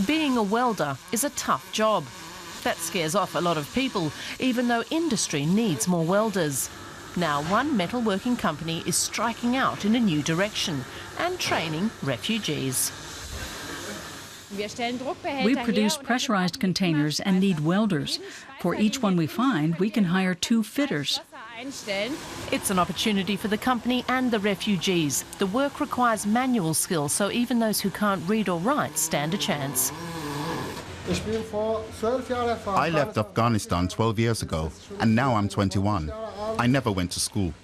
Being a welder is a tough job. That scares off a lot of people, even though industry needs more welders. Now one metalworking company is striking out in a new direction and training refugees. We produce pressurized containers and need welders. For each one we find, we can hire 2 fitters. It's an opportunity for the company and the refugees. The work requires manual skills, so even those who can't read or write stand a chance. I left Afghanistan 12 years ago, and now I'm 21. I never went to school.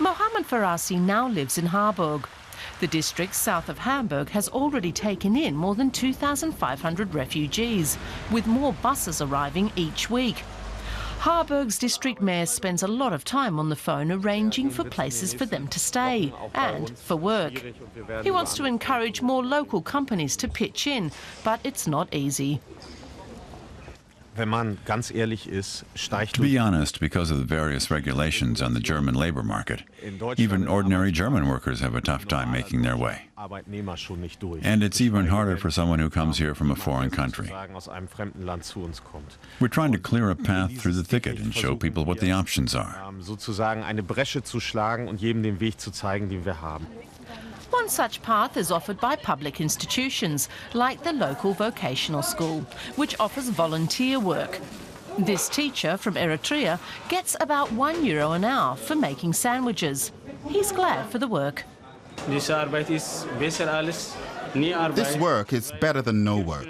Mohammed Farasi now lives in Harburg. The district south of Hamburg has already taken in more than 2,500 refugees, with more buses arriving each week. Harburg's district mayor spends a lot of time on the phone arranging for places for them to stay and for work. He wants to encourage more local companies to pitch in, but it's not easy. To be honest, because of the various regulations on the German labor market, even ordinary German workers have a tough time making their way. And it's even harder for someone who comes here from a foreign country. We're trying to clear a path through the thicket and show people what the options are. One such path is offered by public institutions, like the local vocational school, which offers volunteer work. This teacher from Eritrea gets about €1 an hour for making sandwiches. He's glad for the work. This work is better than no work.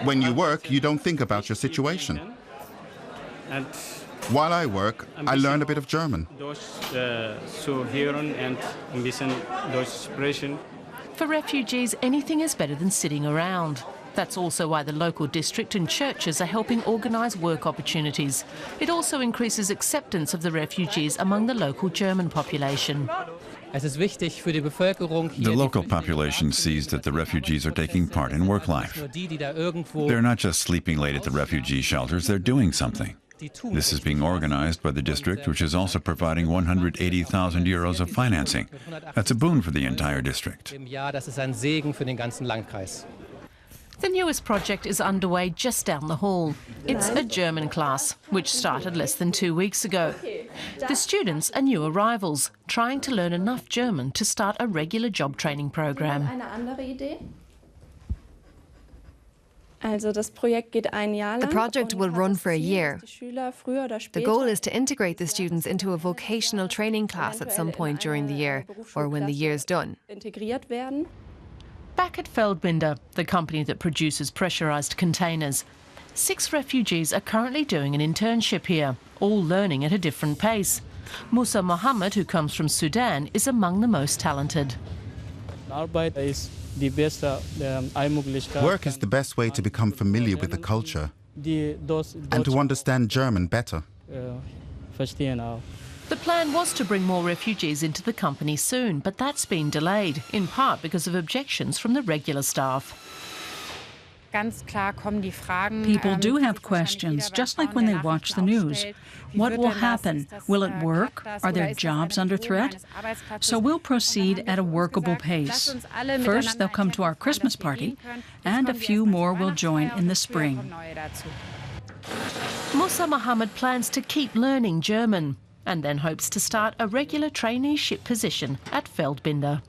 When you work, you don't think about your situation. While I work, I learn a bit of German. For refugees, anything is better than sitting around. That's also why the local district and churches are helping organise work opportunities. It also increases acceptance of the refugees among the local German population. The local population sees that the refugees are taking part in work life. They're not just sleeping late at the refugee shelters, they're doing something. This is being organized by the district, which is also providing €180,000 of financing. That's a boon for the entire district. The newest project is underway just down the hall. It's a German class, which started less than 2 weeks ago. The students are new arrivals, trying to learn enough German to start a regular job training program. The project will run for a year. The goal is to integrate the students into a vocational training class at some point during the year, or when the year's done. Back at Feldbinder, the company that produces pressurized containers, 6 refugees are currently doing an internship here, all learning at a different pace. Musa Mohammed, who comes from Sudan, is among the most talented. Work is the best way to become familiar with the culture and to understand German better. The plan was to bring more refugees into the company soon, but that's been delayed, in part because of objections from the regular staff. People do have questions, just like when they watch the news. What will happen? Will it work? Are their jobs under threat? So we'll proceed at a workable pace. First, they'll come to our Christmas party, and a few more will join in the spring. Musa Mohammed plans to keep learning German and then hopes to start a regular traineeship position at Feldbinder.